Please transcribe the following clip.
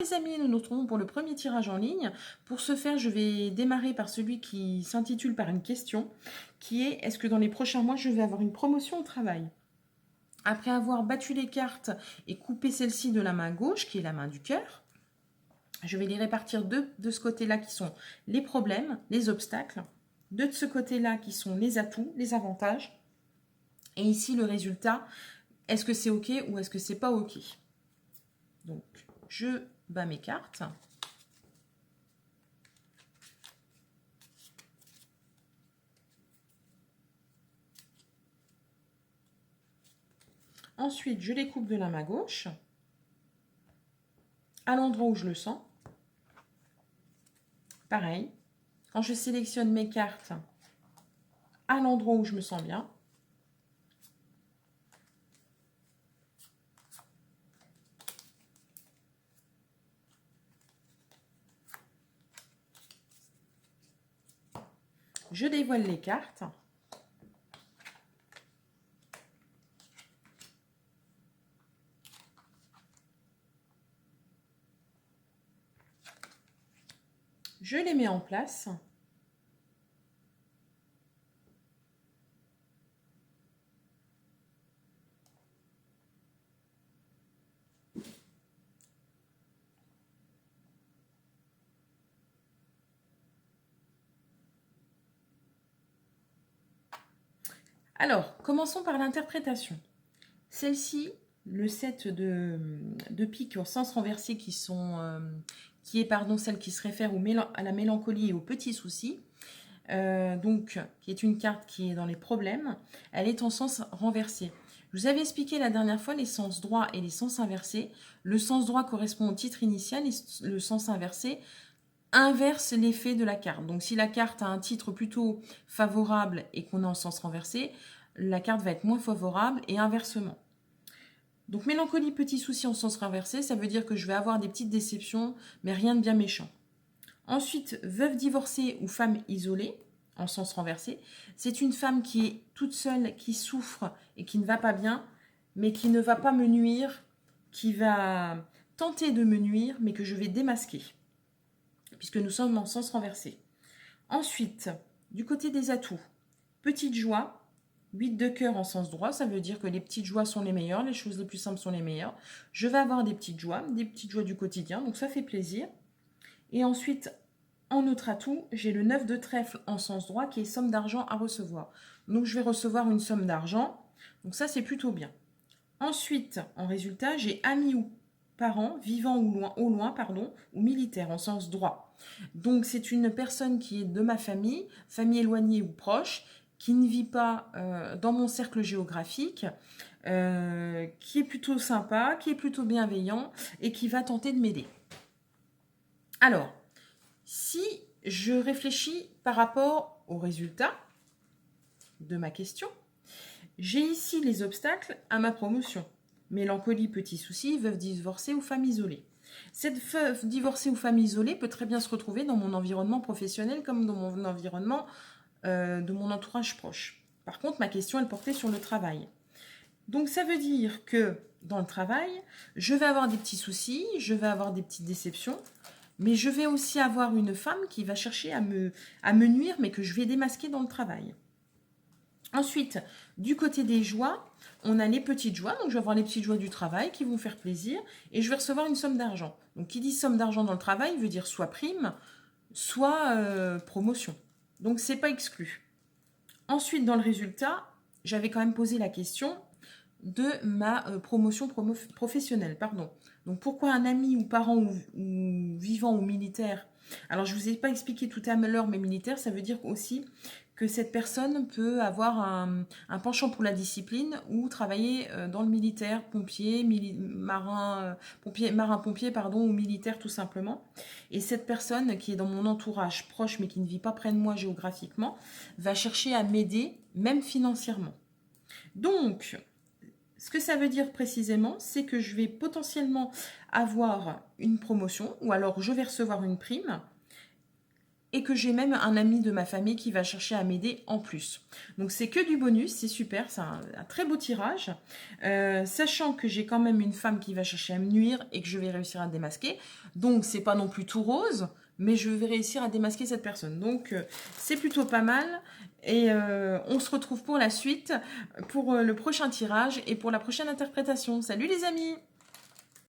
Les amis, nous nous retrouvons pour le premier tirage en ligne. Pour ce faire, je vais démarrer par celui qui s'intitule par une question, qui est: est-ce que dans les prochains mois, je vais avoir une promotion au travail? Après avoir battu les cartes et coupé celle-ci de la main gauche, qui est la main du cœur, je vais les répartir de ce côté-là qui sont les problèmes, les obstacles, de ce côté-là qui sont les atouts, les avantages, et ici le résultat, est-ce que c'est OK ou est-ce que c'est pas OK? Donc, je bats mes cartes. Ensuite, je les coupe de la main gauche, à l'endroit où je le sens. Pareil, quand je sélectionne mes cartes, à l'endroit où je me sens bien. Je dévoile les cartes. Je les mets en place. Alors, commençons par l'interprétation. Celle-ci, le 7 de pique en sens renversé qui est celle qui se réfère à la mélancolie et aux petits soucis, donc qui est une carte qui est dans les problèmes, elle est en sens renversé. Je vous avais expliqué la dernière fois les sens droits et les sens inversés. Le sens droit correspond au titre initial et le sens inversé inverse l'effet de la carte. Donc si la carte a un titre plutôt favorable et qu'on est en sens renversé, la carte va être moins favorable et inversement. Donc mélancolie, petit souci en sens renversé, ça veut dire que je vais avoir des petites déceptions, mais rien de bien méchant. Ensuite, veuve divorcée ou femme isolée, en sens renversé, c'est une femme qui est toute seule, qui souffre et qui ne va pas bien, mais qui ne va pas me nuire, qui va tenter de me nuire, mais que je vais démasquer, puisque nous sommes en sens renversé. Ensuite, du côté des atouts, petite joie, 8 de cœur en sens droit, ça veut dire que les petites joies sont les meilleures, les choses les plus simples sont les meilleures. Je vais avoir des petites joies du quotidien, donc ça fait plaisir. Et ensuite, en autre atout, j'ai le 9 de trèfle en sens droit qui est somme d'argent à recevoir. Donc je vais recevoir une somme d'argent, donc ça c'est plutôt bien. Ensuite, en résultat, j'ai amis ou parents, vivants ou loin, ou militaires en sens droit. Donc c'est une personne qui est de ma famille, famille éloignée ou proche, qui ne vit pas dans mon cercle géographique, qui est plutôt sympa, qui est plutôt bienveillant et qui va tenter de m'aider. Alors, si je réfléchis par rapport au résultat de ma question, j'ai ici les obstacles à ma promotion. Mélancolie, petit souci, veuve divorcée ou femme isolée. Cette veuve divorcée ou femme isolée peut très bien se retrouver dans mon environnement professionnel comme dans mon environnement de mon entourage proche. Par contre, ma question, elle portait sur le travail. Donc ça veut dire que dans le travail, je vais avoir des petits soucis, je vais avoir des petites déceptions, mais je vais aussi avoir une femme qui va chercher à me nuire, mais que je vais démasquer dans le travail. Ensuite, du côté des joies, on a les petites joies. Donc, je vais avoir les petites joies du travail qui vont faire plaisir. Et je vais recevoir une somme d'argent. Donc, qui dit somme d'argent dans le travail veut dire soit prime, soit promotion. Donc, c'est pas exclu. Ensuite, dans le résultat, j'avais quand même posé la question de ma promotion professionnelle. Donc, pourquoi un ami ou parent ou vivant ou militaire? Alors, je ne vous ai pas expliqué tout à l'heure, mais militaire, ça veut dire aussi que cette personne peut avoir un penchant pour la discipline ou travailler dans le militaire, pompier, marin-pompier, ou militaire tout simplement. Et cette personne qui est dans mon entourage proche mais qui ne vit pas près de moi géographiquement va chercher à m'aider, même financièrement. Donc, ce que ça veut dire précisément, c'est que je vais potentiellement avoir une promotion ou alors je vais recevoir une prime et que j'ai même un ami de ma famille qui va chercher à m'aider en plus. Donc c'est que du bonus, c'est super, c'est un très beau tirage. Sachant que j'ai quand même une femme qui va chercher à me nuire et que je vais réussir à démasquer. Donc c'est pas non plus tout rose, mais je vais réussir à démasquer cette personne. Donc c'est plutôt pas mal. Et on se retrouve pour la suite, pour le prochain tirage et pour la prochaine interprétation. Salut les amis!